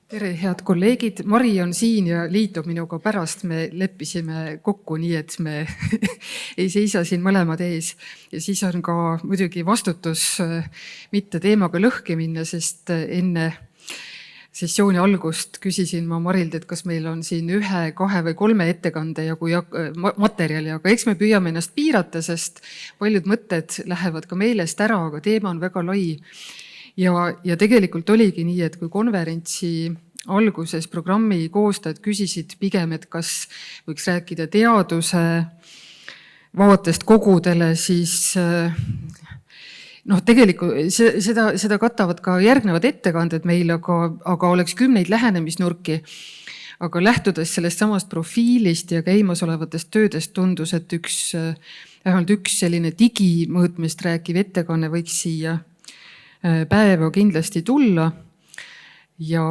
Tere, head kolleegid. Mari on siin ja liitub minuga pärast. Me leppisime kokku nii, et me ei seisa siin mõlemad ees. Ja siis on ka muidugi vastutus mitte teemaga lõhki minna, sest enne sessiooni algust küsisin ma Marilt, et kas meil on siin 1, 2 või 3 ettekande jagu materjali, aga eks me püüame ennast piirata, sest paljud mõtted lähevad ka meelest ära, aga teema on väga lai. Ja tegelikult oligi nii, et kui konverentsi alguses programmi koostajad küsisid pigem, et kas võiks rääkida teaduse vaatest kogudele, siis tegelikult seda katavad ka järgnevad ettekanded meil, aga oleks 10 lähenemisnurki. Aga lähtudes sellest samast profiilist ja käimasolevatest töödest tundus, et vähemalt üks selline digimõõtmist rääkiv ettekanne võiks siia päeva kindlasti tulla ja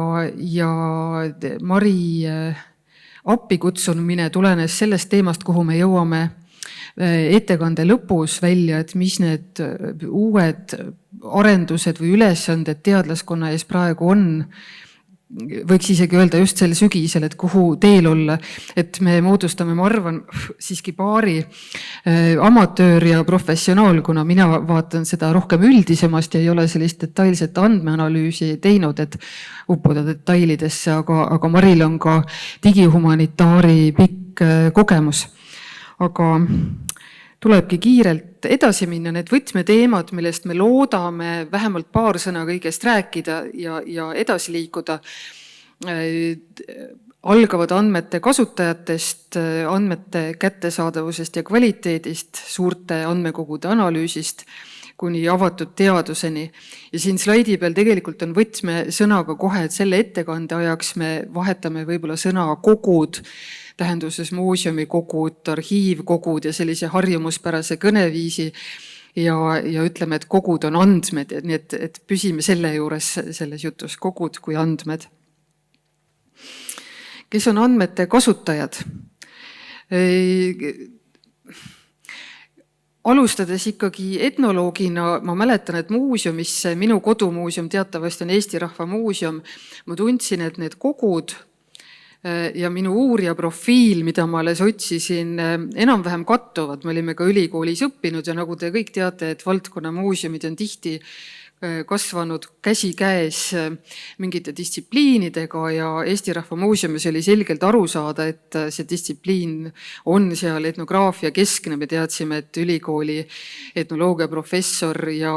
Mari appikutsumine tulenes sellest teemast, kuhu me jõuame ettekande lõpus välja, et mis need uued arendused või ülesanded teadlaskonna ees praegu on. Võiks isegi öelda just sel sügisel, et kuhu teel olla, et me moodustame, ma arvan, siiski paari amatöör ja professionaal, kuna mina vaatan seda rohkem üldisemast ja ei ole sellist detailset andmeanalüüsi teinud, et uppuda detailidesse, aga Maril on ka digihumanitaari pikk kogemus. Aga tulebki kiirelt edasi minna, need võtmeteemad, millest me loodame vähemalt paar sõna kõigest rääkida ja edasi liikuda, algavad andmete kasutajatest, andmete kättesaadavusest ja kvaliteedist, suurte andmekogude analüüsist kuni avatud teaduseni. Ja siin slaidi peal tegelikult on võtmesõnaga kohe, et selle ettekande ajaks me vahetame võib-olla sõna kogud, tähenduses muuseumikogud, arhiivkogud ja sellise harjumuspärase kõneviisi ja ütleme, et kogud on andmed, nii et püsime selle juures selles jutus, kogud kui andmed. Kes on andmete kasutajad? Alustades ikkagi etnoloogina, ma mäletan, et muuseumisse, minu kodumuuseum teatavasti on Eesti Rahva Muuseum, ma tundsin, et need kogud ja minu uurija profiil, mida ma alles otsisin, enam-vähem kattuvad. Me olime ka ülikoolis õppinud ja nagu te kõik teate, et valdkonna muuseumid on tihti kasvanud käsikäes mingite distsipliinidega ja Eesti Rahva Muuseumis oli selgelt aru saada, et see distsipliin on seal etnograafia keskne. Me teadsime, et ülikooli etnoloogia professor ja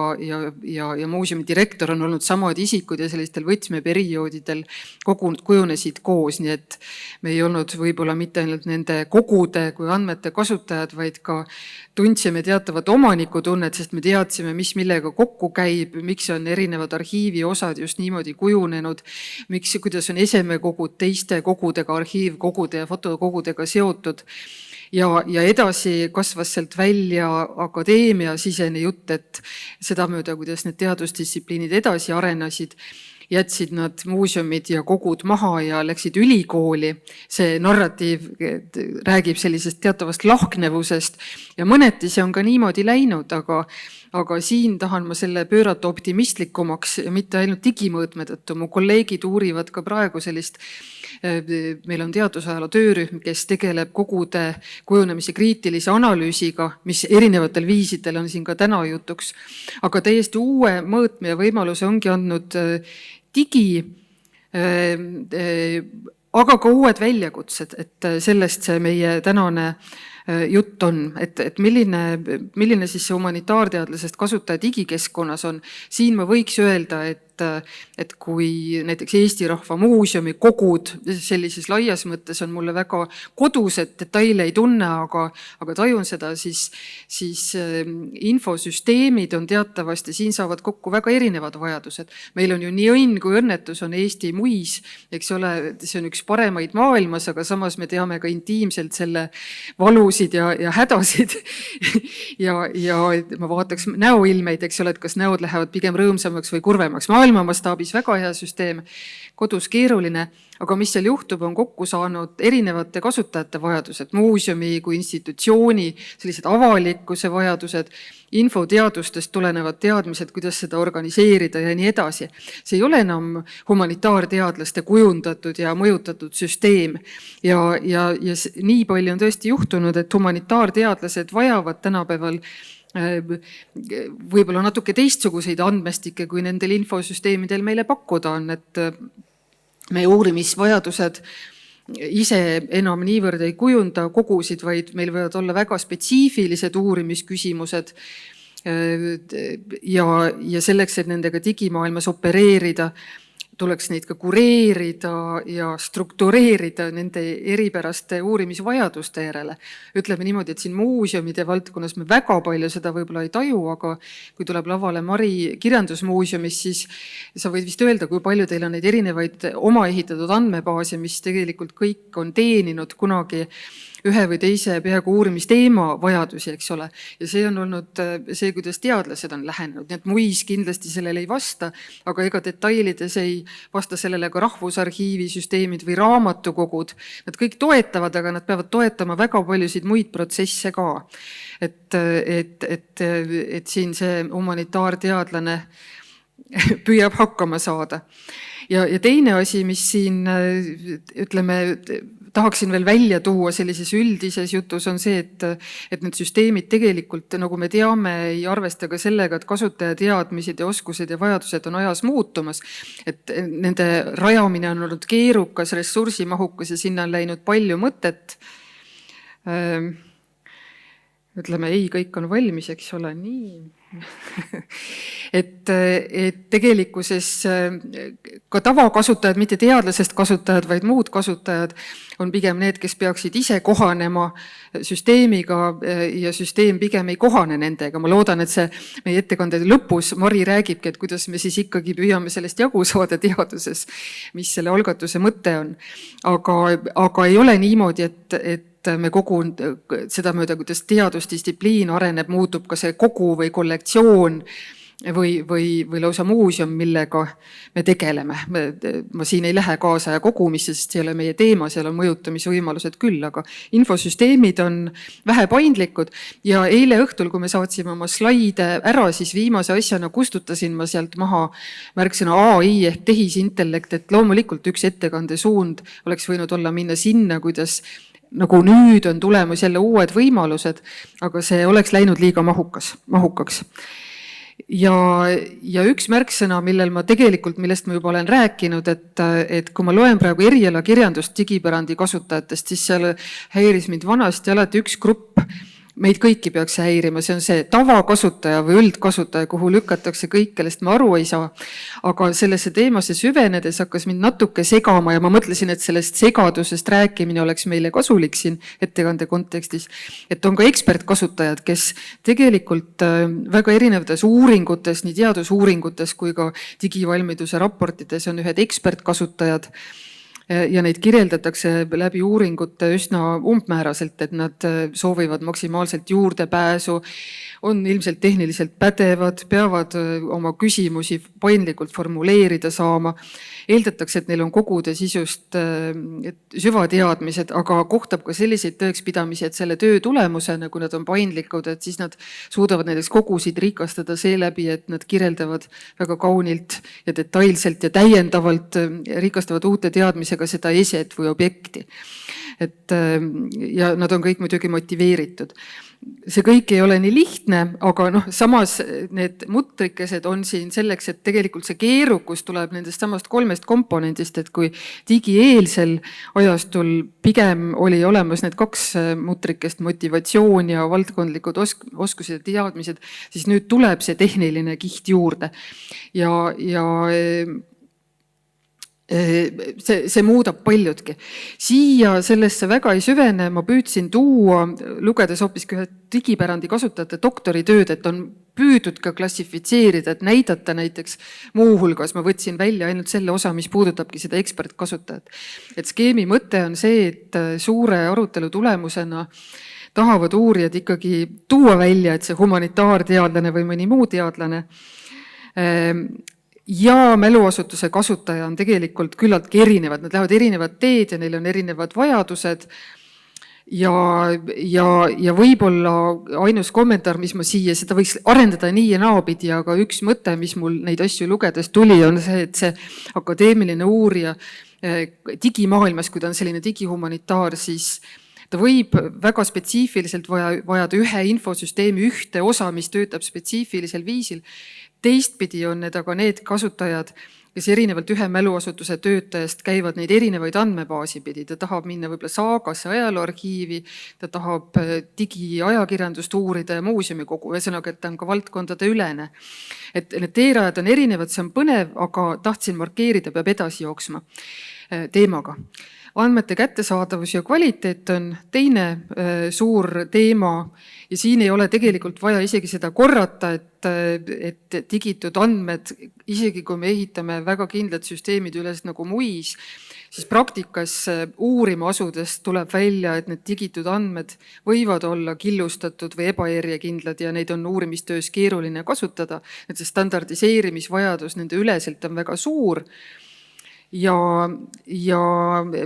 muuseumi direktor on olnud samad isikud ja sellistel võtmeperioodidel kujunesid koos, nii et me ei olnud võib-olla mitte ainult nende kogude kui andmete kasutajad, vaid ka tundsime teatavat omanikutunnet, sest me teadsime, mis millega kokku käib, miks on erinevad arhiivi osad just niimoodi kujunenud, kuidas on esemekogud teiste kogudega, arhiivkogude ja fotokogudega seotud. Ja edasi kasvas sealt välja akadeemia sisene jutt, et seda mööda, kuidas need teadusdistsipliinid edasi arenesid, jätsid nad muuseumid ja kogud maha ja läksid ülikooli. See narratiiv räägib sellisest teatavast lahknevusest ja mõneti see on ka niimoodi läinud, aga siin tahan ma selle pöörata optimistlikumaks ja mitte ainult digimõõtme tõttu. Mu kolleegid uurivad ka praegu sellist, meil on teadusajaloo töörühm, kes tegeleb kogude kujunemise kriitilise analüüsiga, mis erinevatel viisidel on siin ka täna jutuks. Aga täiesti uue mõõtme ja võimaluse ongi andnud digi, aga ka uued väljakutsed, et sellest see meie tänane jutt on, et milline siis see humanitaarteadlasest kasutaja digikeskkonnas on. Siin ma võiks öelda, et kui näiteks Eesti Rahva Muuseumi kogud sellises laias mõttes on mulle väga kodused, detaile ei tunne, aga tajun seda, siis infosüsteemid on teatavasti, siin saavad kokku väga erinevad vajadused. Meil on ju nii õnn kui õnnetus on Eesti muis, eks ole, see on üks paremaid maailmas, aga samas me teame ka intiimselt selle valusid ja hädasid ja ma vaataks näoilmeid, eks ole, et kas näod lähevad pigem rõõmsamaks või kurvemaks. Ma maailma mastaabis väga hea süsteem, kodus keeruline, aga mis seal juhtub, on kokku saanud erinevate kasutajate vajadused, muuseumi kui institutsiooni, sellised avalikkuse vajadused, infoteadustest tulenevad teadmised, kuidas seda organiseerida ja nii edasi. See ei ole enam humanitaarteadlaste kujundatud ja mõjutatud süsteem. Ja nii palju on tõesti juhtunud, et humanitaarteadlased vajavad tänapäeval võib-olla natuke teistsuguseid andmestikke, kui nendel infosüsteemidel meile pakkuda on, et meie uurimisvajadused ise enam niivõrd ei kujunda kogusid, vaid meil võivad olla väga spetsiifilised uurimisküsimused ja selleks, et nendega digimaailmas opereerida, tuleks neid ka kureerida ja struktureerida nende eripäraste uurimisvajaduste järele. Ütleme niimoodi, et siin muuseumide valdkonnas me väga palju seda võib-olla ei taju, aga kui tuleb lavale Mari kirjandusmuuseumis, siis sa võid vist öelda, kui palju teil on neid erinevaid oma ehitatud andmebaase, mis tegelikult kõik on teeninud kunagi ühe või teise peaaegu uurimisteema vajadusi, eks ole. Ja see on olnud see, kuidas teadlased on lähenenud. Nii et muis kindlasti sellele ei vasta, aga ega detailides ei vasta sellele ka Rahvusarhiivi süsteemid või raamatukogud. Nad kõik toetavad, aga nad peavad toetama väga paljusid muid protsesse ka. Et siin see humanitaarteadlane püüab hakkama saada. Ja teine asi, mis siin, ütleme, tahaksin veel välja tuua sellises üldises jutus, on see, et need süsteemid tegelikult, nagu me teame, ei arvesta ka sellega, et kasutaja teadmised ja oskused ja vajadused on ajas muutumas. Et nende rajamine on olnud keerukas, ressursimahukas ja sinna on läinud palju mõtet. Ütleme, ei, kõik on valmis, eks ole, nii. Et tegelikkuses ka tavakasutajad, mitte teadlasest kasutajad, vaid muud kasutajad on pigem need, kes peaksid ise kohanema süsteemiga ja süsteem pigem ei kohane nendega. Ma loodan, et see meie ettekande lõpus Mari räägibki, et kuidas me siis ikkagi püüame sellest jagu saada teaduses, mis selle algatuse mõte on. Aga ei ole niimoodi, et me kogu seda mööda, kuidas teadusdistsipliin areneb, muutub ka see kogu või kollektsioon või lausa muuseum, millega me tegeleme. Ma siin ei lähe kaasa ja kogumisse, sest see ei ole meie teema, seal on mõjutamisvõimalused küll, aga infosüsteemid on vähe paindlikud ja eile õhtul, kui me saatsime oma slaide ära, siis viimase asjana kustutasin ma sealt maha märksõna AI ehk tehisintellekt, et loomulikult üks ettekande suund oleks võinud olla minna sinna, kuidas nagu nüüd on tulemus jälle uued võimalused, aga see oleks läinud liiga mahukaks. Ja üks märksõna, millest ma juba olen rääkinud, et kui ma loen praegu eriala kirjandust digipärandi kasutajatest, siis seal häiris mind vanasti alati üks grupp, meid kõiki peaks häirima, see on see tavakasutaja või üldkasutaja, kuhu lükatakse kõik, kellest ma aru ei saa. Aga sellesse teemasse süvenedes hakkas mind natuke segama ja ma mõtlesin, et sellest segadusest rääkimine oleks meile kasulik siin ettekande kontekstis. Et on ka ekspertkasutajad, kes tegelikult väga erinevates uuringutes, nii teadusuuringutes kui ka digivalmiduse raportites on ühed ekspertkasutajad, ja neid kirjeldatakse läbi uuringute üsna umbmääraselt, et nad soovivad maksimaalselt juurdepääsu, on ilmselt tehniliselt pädevad, peavad oma küsimusi paindlikult formuleerida saama. Eeldatakse, et neil on kogude sisust süvateadmised, aga kohtab ka selliseid tõekspidamisi, et selle töö tulemusena, kui nad on paindlikud, et siis nad suudavad näiteks kogusid rikastada seeläbi, et nad kirjeldavad väga kaunilt ja detailselt ja täiendavalt rikastavad uute teadmisega seda eset või objekti. Ja nad on kõik muidugi motiveeritud. See kõik ei ole nii lihtne, aga samas need mutrikesed on siin selleks, et tegelikult see keerukus tuleb nendest samast 3 komponendist, et kui digieelsel ajastul pigem oli olemas need 2 mutrikest, motivatsioon ja valdkondlikud oskused ja teadmised, siis nüüd tuleb see tehniline kiht juurde. Ja see muudab paljudki. Siia sellesse väga ei süvene, ma püüdsin tuua, lugedes hoopiski ühe digipärandi kasutajate doktoritööd, et on püüdud ka klassifitseerida, et näidata näiteks muuhulgas, ma võtsin välja ainult selle osa, mis puudutabki seda ekspertkasutajat. Et skeemi mõte on see, et suure arutelu tulemusena tahavad uurijad ikkagi tuua välja, et see humanitaarteadlane või mõni muu teadlane ja mäluasutuse kasutaja on tegelikult küllaltki erinevad, nad lähevad erinevad teed ja neil on erinevad vajadused. Ja võib-olla ainus kommentaar, mis ma siia, seda võiks arendada nii ja naapidi, aga üks mõte, mis mul neid asju lugedes tuli, on see, et see akadeemiline uurija digimaailmas, kui ta on selline digihumanitaar, siis ta võib väga spetsiifiliselt vajada ühe infosüsteemi ühte osa, mis töötab spetsiifilisel viisil. Teistpidi on need aga need kasutajad, kes erinevalt ühe mäluasutuse töötajast käivad neid erinevaid andmebaasi pidi. Ta tahab minna võib-olla Saagasse ajalooarhiivi, ta tahab digiajakirjandust uurida ja muuseumikogu, ühesõnaga, et ta on ka valdkondade ülene. Et need teerajad on erinevad, see on põnev, aga tahtsin markeerida, peab edasi jooksma teemaga. Andmete kättesaadavus ja kvaliteet on teine suur teema ja siin ei ole tegelikult vaja isegi seda korrata, et digitud andmed, isegi kui me ehitame väga kindlad süsteemid üles nagu muis, siis praktikas uurima asudes tuleb välja, et need digitud andmed võivad olla killustatud või ebajärjekindlad ja neid on uurimistöös keeruline kasutada, et see standardiseerimisvajadus nende üleselt on väga suur. Ja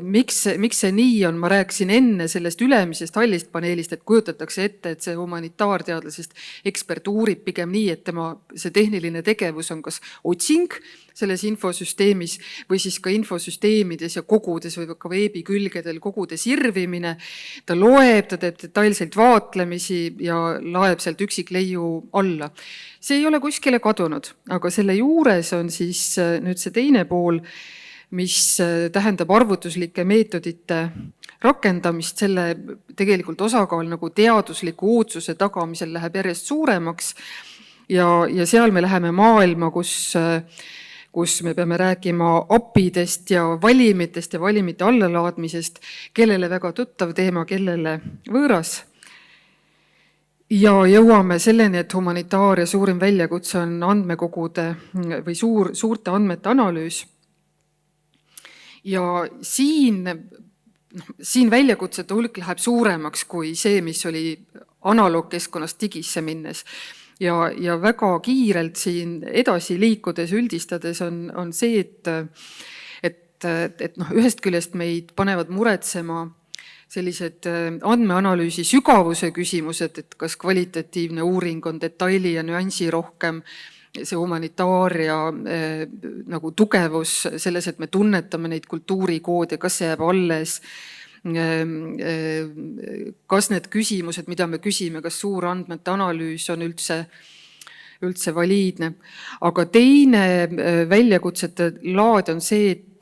miks see nii on, ma rääkisin enne sellest ülemisest hallist paneelist, et kujutatakse ette, et see humanitaarteadlasest ekspert uurib pigem nii, et tema see tehniline tegevus on kas otsing selles infosüsteemis või siis ka infosüsteemides ja kogudes või ka veebikülgedel kogude sirvimine. Ta loeb, ta teeb detailselt vaatlemisi ja laeb sealt üksikleiu alla. See ei ole kuskile kadunud, aga selle juures on siis nüüd see teine pool, mis tähendab arvutuslike meetodite rakendamist, selle tegelikult osakaal nagu teadusliku uudsuse tagamisel läheb järjest suuremaks ja seal me läheme maailma, kus me peame rääkima API-dest ja valimitest ja valimite allalaadmisest, kellele väga tuttav teema, kellele võõras. Ja jõuame selleni, et humanitaaria suurim väljakutse on andmekogude või suurte andmete analüüs. Ja siin väljakutsete hulk läheb suuremaks kui see, mis oli analoogkeskkonnast digisse minnes. Ja väga kiirelt siin edasi liikudes, üldistades on see, et ühest küljest meid panevad muretsema sellised andmeanalüüsi sügavuse küsimused, et kas kvalitatiivne uuring on detaili ja nüansi rohkem, see humanitaaria nagu tugevus selles, et me tunnetame neid kultuurikoode, kas see jääb alles, kas need küsimused, mida me küsime, kas suurandmete analüüs on üldse valiidne. Aga teine väljakutsete laad on see, et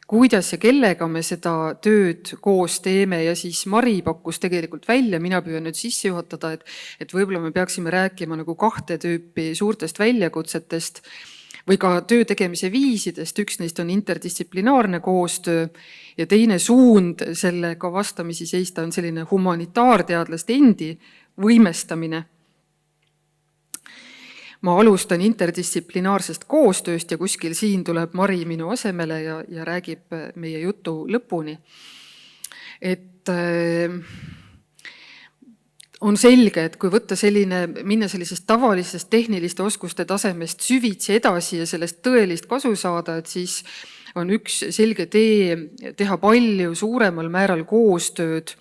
kuidas ja kellega me seda tööd koos teeme ja siis Mari pakkus tegelikult välja, mina püüan nüüd sisse juhatada, et võib-olla me peaksime rääkima nagu kahte tüüpi suurtest väljakutsetest või ka töö tegemise viisidest. Üks neist on interdistsiplinaarne koostöö ja teine suund sellega vastamisi seista on selline humanitaarteadlaste endi võimestamine. Ma alustan interdistsiplinaarsest koostööst ja kuskil siin tuleb Mari minu asemele ja räägib meie jutu lõpuni. Et on selge, et kui võtta minna sellisest tavalisest tehniliste oskuste tasemest süvitsi edasi ja sellest tõelist kasu saada, et siis on üks selge tee teha palju suuremal määral koostööd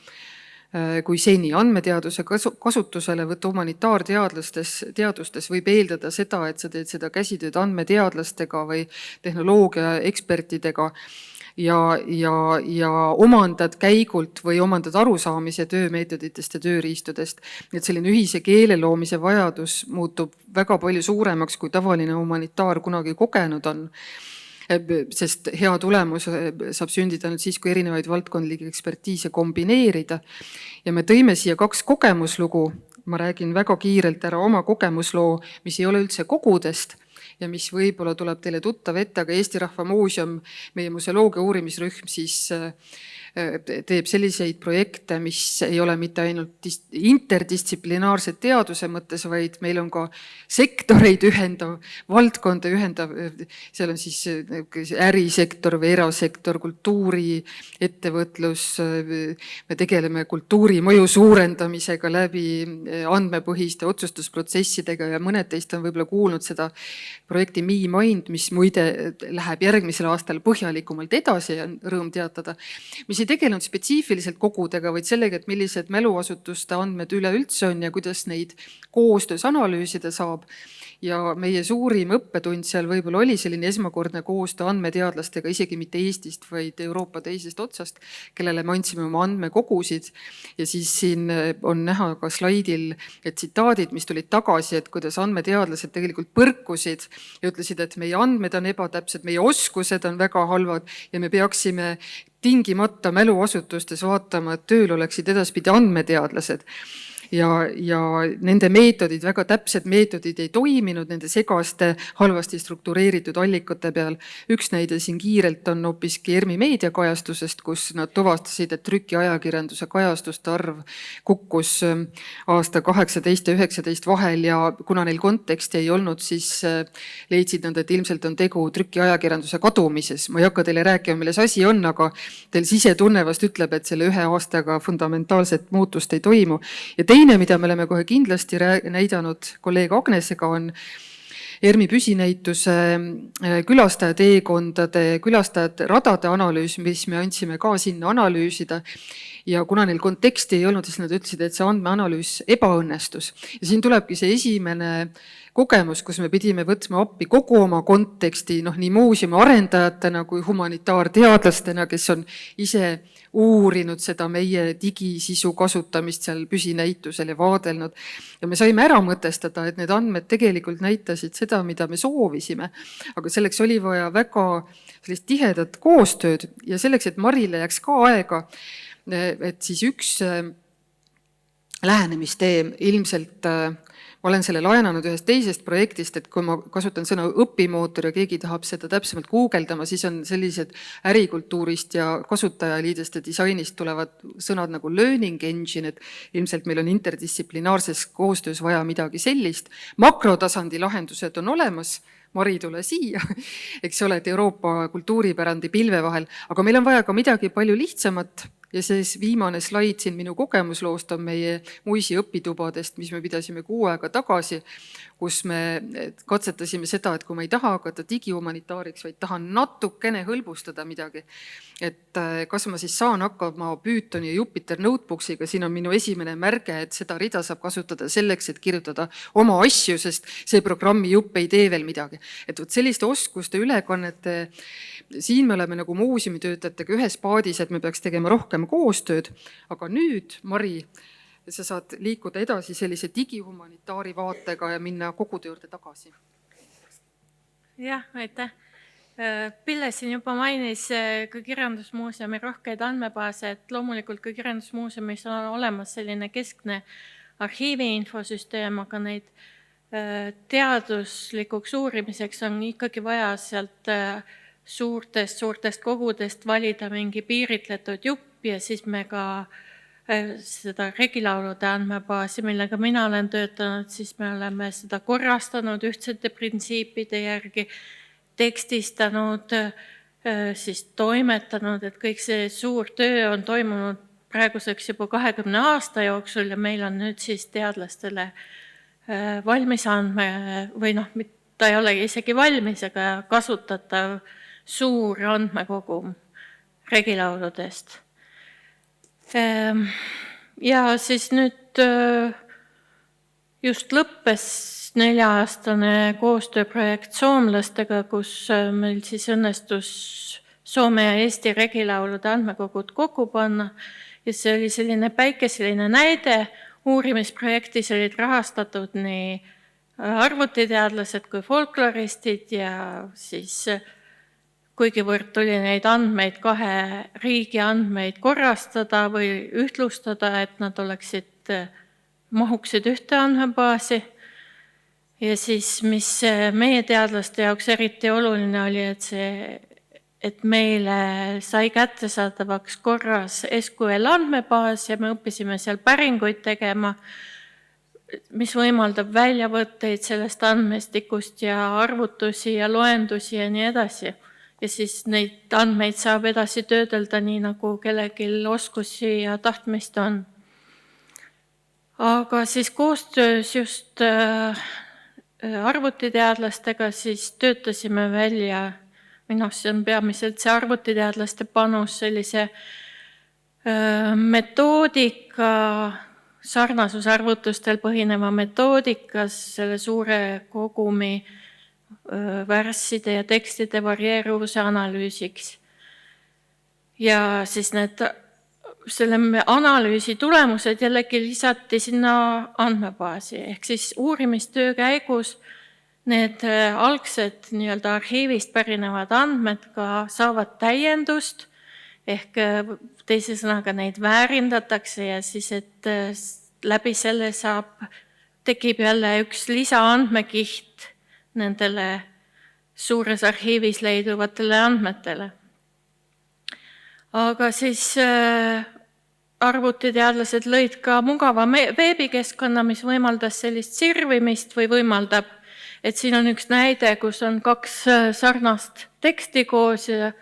kui seni. Andmeteaduse kasutusele võtta humanitaarteadustes võib eeldada seda, et sa teed seda käsitööd andmeteadlastega või tehnoloogia ekspertidega ja omandad käigult või omandad arusaamise töömeetoditest ja tööriistudest. Et selline ühise keele loomise vajadus muutub väga palju suuremaks, kui tavaline humanitaar kunagi kogenud on. Sest hea tulemus saab sündida nüüd siis, kui erinevaid valdkondlikke ekspertiise kombineerida. Ja me tõime siia 2 kogemuslugu. Ma räägin väga kiirelt ära oma kogemusloo, mis ei ole üldse kogudest ja mis võib-olla tuleb teile tuttav ette, aga Eesti Rahva Muuseum, meie museoloogia uurimisrühm siis teeb selliseid projekte, mis ei ole mitte ainult interdistsiplinaarsed teaduse mõttes, vaid meil on ka sektoreid ühendav, valdkonda ühendav, seal on siis ärisektor või erasektor, kultuuri, ettevõtlus, me tegeleme kultuuri mõju suurendamisega läbi andmepõhiste otsustusprotsessidega ja mõned teist on võib-olla kuulnud seda projekti MeMind, mis muide läheb järgmisel aastal põhjalikumalt edasi ja rõõm teatada, mis ei tegelenud spetsiifiliselt kogudega, vaid sellega, et millised mäluasutuste andmed üleüldse on ja kuidas neid koostöös analüüsida saab. Ja meie suurim õppetund seal võib-olla oli selline esmakordne koostöö andmeteadlastega, isegi mitte Eestist, vaid Euroopa teisest otsast, kellele me andsime oma andmekogusid. Ja siis siin on näha ka slaidil tsitaadid, mis tulid tagasi, et kuidas andmeteadlased tegelikult põrkusid ja ütlesid, et meie andmed on ebatäpsed, meie oskused on väga halvad ja me peaksime tingimata mäluasutustes vaatama, et tööl oleksid edaspidi andmeteadlased. Ja nende meetodid, väga täpsed meetodid ei toiminud nende segaste, halvasti struktureeritud allikate peal. Üks näide siin kiirelt on hoopiski ERMi meediakajastusest, kus nad tuvastasid, et trükiajakirjanduse kajastuste arv kukkus aasta 18 ja 19 vahel ja kuna neil konteksti ei olnud, siis leidsid nad, et ilmselt on tegu trükiajakirjanduse kadumises. Ma ei hakka teile rääkima, milles asi on, aga teil sisetunne vast ütleb, et selle 1 aastaga fundamentaalset muutust ei toimu. Ja teine, mida me oleme kohe kindlasti näidanud kolleeg Agnesega, on ERMi püsinäituse külastajateekondade, külastajate radade analüüs, mis me andsime ka sinna analüüsida. Ja kuna neil konteksti ei olnud, siis nad ütlesid, et see andmeanalüüs ebaõnnestus. Ja siin tulebki see esimene kogemus, kus me pidime võtma appi kogu oma konteksti, nii muuseumi arendajatena kui humanitaarteadlastena, kes on ise uurinud seda meie digisisu kasutamist seal püsinäitusel ja vaadelnud. Ja me saime ära mõtestada, et need andmed tegelikult näitasid seda, mida me soovisime. Aga selleks oli vaja väga sellist tihedat koostööd ja selleks, et Marile jääks ka aega, et siis üks lähenemistee ilmselt ma olen selle laenanud ühest teisest projektist, et kui ma kasutan sõna õpimootor ja keegi tahab seda täpsemalt guugeldama, siis on sellised ärikultuurist ja kasutajaliidest ja disainist tulevad sõnad nagu learning engine, et ilmselt meil on interdistsiplinaarses koostöös vaja midagi sellist. Makrotasandi lahendused on olemas, Mari tule siia, eks ole, et Euroopa kultuuripärandi pilve vahel, aga meil on vaja ka midagi palju lihtsamat. Ja see viimane slaid siin minu kogemusloost on meie muisi õpitubadest, mis me pidasime 6 aega tagasi, kus me katsetasime seda, et kui ma ei taha hakata digihumanitaariks, vaid tahan natukene hõlbustada midagi, et kas ma siis saan hakkama Pythoni ja Jupyter Notebooksiga, siin on minu esimene märge, et seda rida saab kasutada selleks, et kirjutada oma asju, sest see programmi jupp ei tee veel midagi. Et selliste oskuste ülekannete, siin me oleme nagu muuseumitöötajatega ühes paadis, et me peaks tegema rohkem koostööd, aga nüüd, Mari, sa saad liikuda edasi sellise digihumanitaari vaatega ja minna kogude juurde tagasi. Jah, aitäh. Pille siin juba mainis ka kirjandusmuuseumi rohkeid andmebaase, et loomulikult ka kirjandusmuuseumis on olemas selline keskne arhiivi infosüsteem, aga neid teaduslikuks uurimiseks on ikkagi vaja sealt suurtest kogudest valida mingi piiritletud jupp ja siis me ka seda regilaulude andmebaasi, millega mina olen töötanud, siis me oleme seda korrastanud ühtsete printsiipide järgi, tekstistanud, siis toimetanud, et kõik see suur töö on toimunud praeguseks juba 20 aasta jooksul ja meil on nüüd siis teadlastele valmis andme või ta ei ole isegi valmis, aga kasutatav suur andmekogum regilauludest. Ja siis nüüd just lõppes 4-aastane koostööprojekt soomlastega, kus meil siis õnnestus Soome ja Eesti regilaulude andmekogud kokku panna ja see oli selline päikeseline näide. Uurimisprojektis olid rahastatud nii arvutiteadlased kui folkloristid ja siis kuigivõrd tuli neid andmeid 2 riigi andmeid korrastada või ühtlustada, et nad mahuksid ühte andmebaasi. Ja siis, mis meie teadlaste jaoks eriti oluline oli, et meile sai kättesaadavaks korras SQL andmebaas ja me õppisime seal päringuid tegema, mis võimaldab väljavõtteid sellest andmestikust ja arvutusi ja loendusi ja nii edasi. Ja siis neid andmeid saab edasi töödelda nii, nagu kellelgi oskusi ja tahtmist on. Aga siis koostöös just arvutiteadlastega siis töötasime välja, see on peamiselt see arvutiteadlaste panus sellise metoodika, sarnasusarvutustel põhineva metoodikas selle suure kogumi värsside ja tekstide varieeruvuse analüüsiks. Ja siis selle analüüsi tulemused jällegi lisati sinna andmebaasi, ehk siis uurimistöö käigus need algsed nii-öelda arhiivist pärinevad andmed ka saavad täiendust, ehk teise sõnaga neid väärindatakse ja siis, et läbi selle tekib jälle üks lisaandmekiht nendele suures arhiivis leiduvatele andmetele. Aga siis arvutiteadlased lõid ka mugava veebikeskkonna, mis võimaldas sellist sirvimist või võimaldab, et siin on üks näide, kus on 2 sarnast teksti koos ja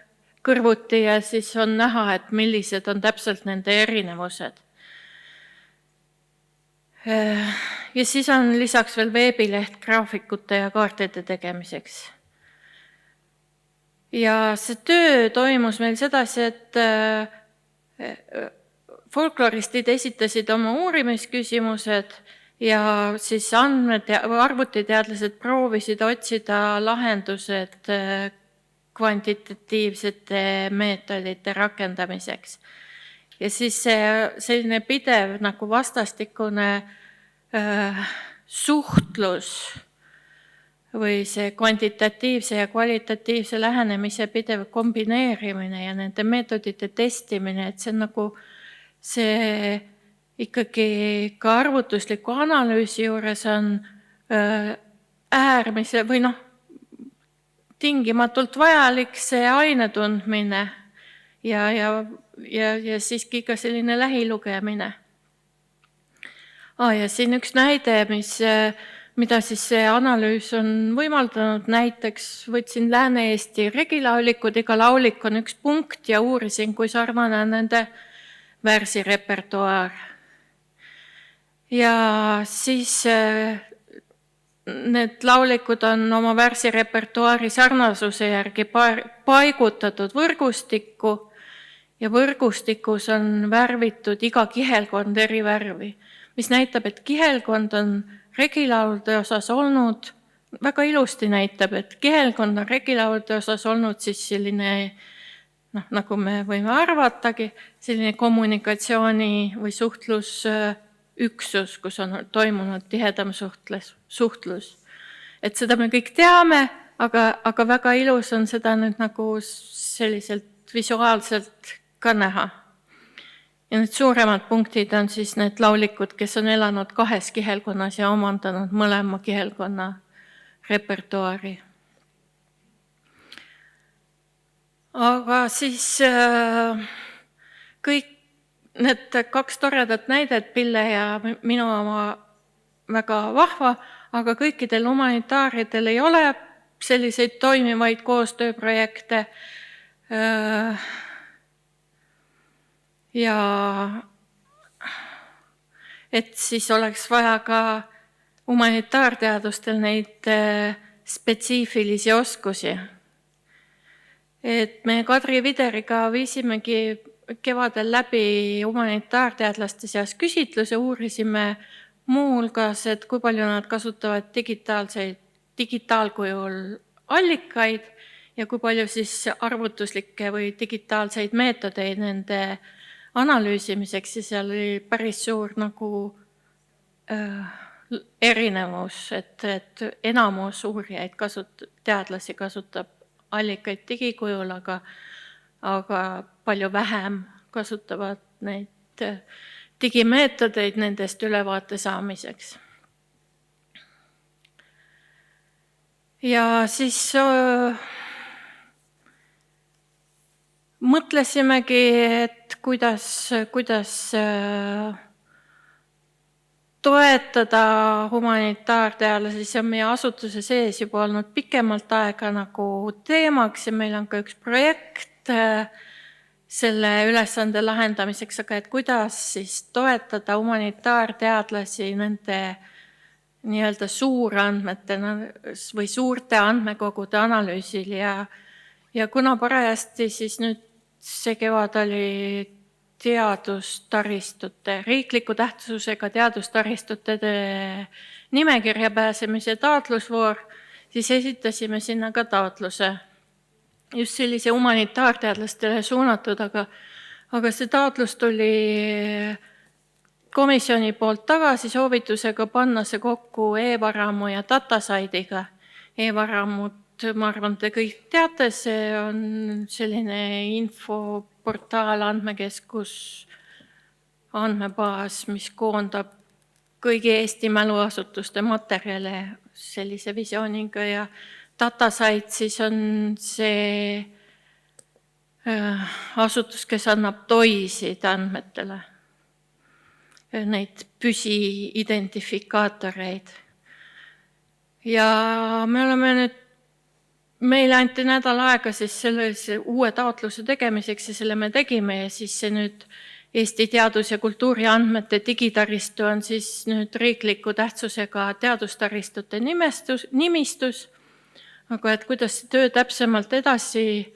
kõrvuti ja siis on näha, et millised on täpselt nende erinevused. Ja siis on lisaks veel veebileht graafikute ja kaartide tegemiseks. Ja see töö toimus meil sedasi, et folkloristid esitasid oma uurimisküsimused ja siis arvutiteadlased proovisid otsida lahendused kvantitatiivsete meetodite rakendamiseks. Ja siis selline pidev nagu vastastikune suhtlus või see kvantitatiivse ja kvalitatiivse lähenemise pidev kombineerimine ja nende meetodite testimine, et see on nagu see ikkagi ka arvutusliku analüüsi juures on äärmise või tingimatult vajalik see aine tundmine ja siiski ka selline lähilugemine. Ja siin üks näide, mida siis see analüüs on võimaldanud, näiteks võtsin Lääne-Eesti regilaulikud, iga laulik on üks punkt ja uurisin, kui sarnane nende värsirepertuaar. Ja siis need laulikud on oma värsirepertuaari sarnasuse järgi paigutatud võrgustikku ja võrgustikus on värvitud iga kihelkond eri värvi, mis näitab, et kihelkond on regilaulude osas olnud, väga ilusti näitab, et kihelkond on regilaulude osas olnud siis selline, nagu me võime arvatagi, selline kommunikatsiooni või suhtlusüksus, kus on toimunud tihedam suhtlus. Et seda me kõik teame, aga väga ilus on seda nüüd nagu selliselt visuaalselt ka näha. Ja need suuremad punktid on siis need laulikud, kes on elanud 2 kihelkonnas ja omandanud mõlema kihelkonna repertuaari. Aga siis kõik need 2 toredat näidet, Pille ja minu oma väga vahva, aga kõikidel humanitaaridel ei ole selliseid toimivaid koostööprojekte. Ja et siis oleks vaja ka humanitaarteadustel neid spetsiifilisi oskusi. Et me Kadri Videriga viisimegi kevadel läbi humanitaarteadlaste seas küsitluse, uurisime muuhulgas, et kui palju nad kasutavad digitaalkujul allikaid ja kui palju siis arvutuslikke või digitaalseid meetodeid nende analüüsimiseks, ja seal oli päris suur nagu erinevus, et enamus uurijaid teadlasi kasutab allikaid digikujul, aga palju vähem kasutavad neid digimeetodeid nendest ülevaate saamiseks. Ja siis mõtlesimegi, et kuidas toetada humanitaarteadlasi, see on meie asutuse sees juba olnud pikemalt aega nagu teemaks ja meil on ka üks projekt selle ülesande lahendamiseks, aga et kuidas siis toetada humanitaarteadlasi nende nii-öelda suurandmete või suurte andmekogude analüüsil ja kuna parajasti siis nüüd see kevad oli teadustaristute, riikliku tähtsusega teadustaristute nimekirja pääsemise taotlusvoor, siis esitasime sinna ka taotluse. Just sellise humanitaarteadlastele suunatud, aga see taotlus tuli komisjoni poolt tagasi soovitusega panna see kokku e-varamu ja datasaidiga. E-varamut, ma arvan, te kõik teate, see on selline infoportaal, andmekeskus, andmebaas, mis koondab kõigi Eesti mäluasutuste materjale sellise visiooniga ja datasait siis on see asutus, kes annab toisid andmetele, neid püsiidentifikaatoreid. Ja me oleme nüüd, meile anti nädal aega siis sellise uue taotluse tegemiseks ja selle me tegime ja siis see nüüd Eesti teadus- ja kultuuriandmete digitaristu on siis nüüd riikliku tähtsusega teadustaristute nimistus. Aga et kuidas see töö täpsemalt edasi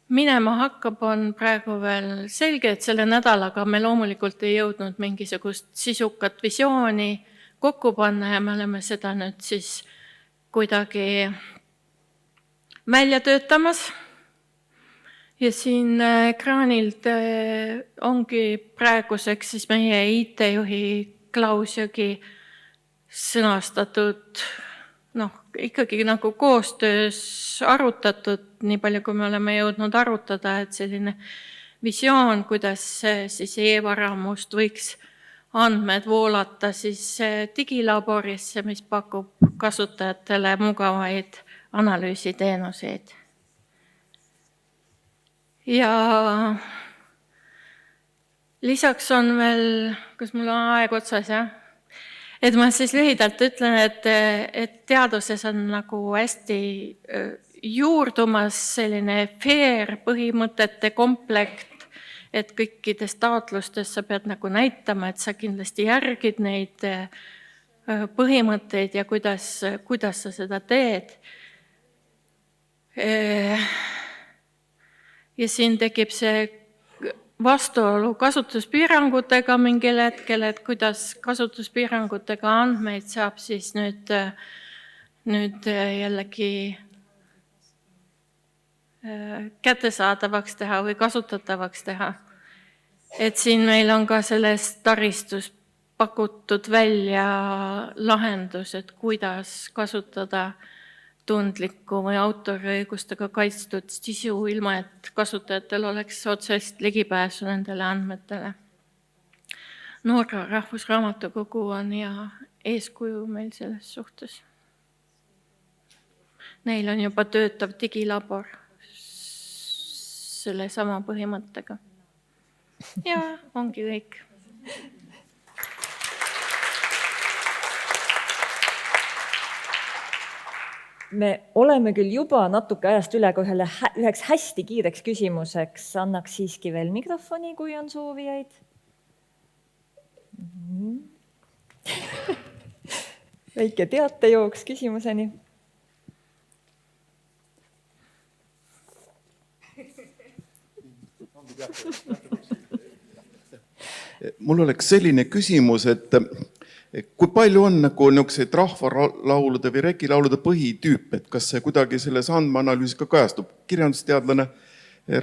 minema hakkab, on praegu veel selge, et selle nädalaga me loomulikult ei jõudnud mingisugust sisukat visiooni kokku panna ja me oleme seda nüüd siis kuidagi välja töötamas. Ja siin ekraanilt ongi praeguseks siis meie IT-juhi Klaus Jõgi sõnastatud ikkagi nagu koostöös arutatud, nii palju kui me oleme jõudnud arutada, et selline visioon, kuidas siis e-varamust võiks andmed voolata siis digilaborisse, mis pakub kasutajatele mugavaid analüüsiteenuseid. Ja lisaks on veel, kas mul on aeg otsas, jah? Et ma siis lühidalt ütlen, et teaduses on nagu hästi juurdumas selline FAIR põhimõtete komplekt, et kõikides taotlustes sa pead nagu näitama, et sa kindlasti järgid neid põhimõtteid ja kuidas sa seda teed. Ja siin tekib see vastuolu kasutuspiirangutega mingil hetkel, et kuidas kasutuspiirangutega andmeid saab siis nüüd jällegi kättesaadavaks teha või kasutatavaks teha. Et siin meil on ka selles taristus pakutud välja lahendus, et kuidas kasutada tundlikku või autoriõigustega kaitstud sisu, ilma et kasutajatel oleks otsest ligipääsu nendele andmetele. Norra Rahvusraamatukogu on hea eeskuju meil selles suhtes. Neil on juba töötav digilabor selle sama põhimõttega. Ja ongi kõik. Me oleme küll juba natuke ajast üle ka üheks hästi kiireks küsimuseks. Annaks siiski veel mikrofoni, kui on soovijaid. Väike teatejooks küsimuseni. Mul oleks selline küsimus, et kui palju on nagu niisuguseid rahvalaulude või regilaulude põhitüüpe, et kas see kuidagi selles andmeanalüüsis ka kajastub? Kirjandusteadlane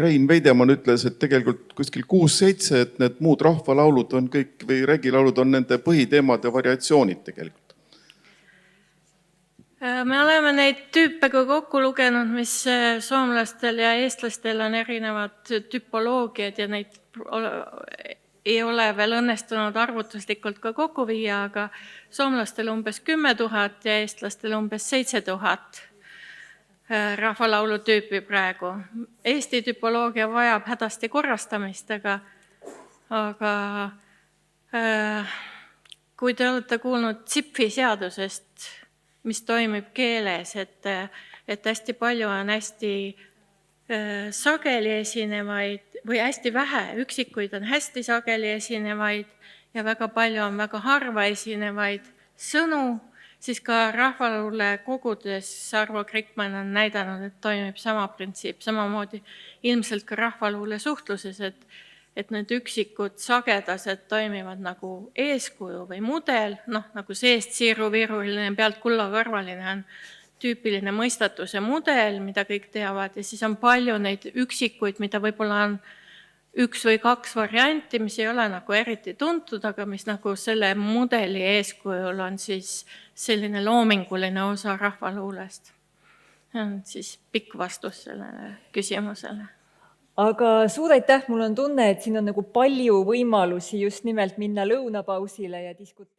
Rein Veidemann ütles, et tegelikult kuskil 6-7, et need muud rahvalaulud on kõik või regilaulud on nende põhiteemade variatsioonid tegelikult. Me oleme neid tüüpe ka kokku lugenud, mis soomlastel ja eestlastel on erinevad tüpoloogiad ja neid ei ole veel õnnestunud arvutuslikult ka kokku viia, aga soomlastel umbes 10 000 ja eestlastel umbes 7 000. rahvalaulu tüüpi praegu. Eesti tüpoloogia vajab hädasti korrastamist, aga kui te olete kuulnud ZIPFi seadusest, mis toimib keeles, et hästi palju on hästi sageli esinevaid või hästi vähe, üksikuid on hästi sageli esinevaid ja väga palju on väga harva esinevaid sõnu, siis ka rahvalaule kogudes Arvo Krikman on näidanud, et toimib sama printsiip, samamoodi ilmselt ka rahvaluule suhtluses, et need üksikud sagedased toimivad nagu eeskuju või mudel, nagu seest siiruviruline, pealt kullakarvaline on tüüpiline mõistatuse mudel, mida kõik teavad, ja siis on palju neid üksikuid, mida võib-olla on 1 või 2 varianti, mis ei ole nagu eriti tuntud, aga mis nagu selle mudeli eeskujul on siis selline loominguline osa rahvaluulest. See on siis pikk vastus sellele küsimusele. Aga suur aitäh, mul on tunne, et siin on nagu palju võimalusi just nimelt minna lõunapausile ja diskuteerida.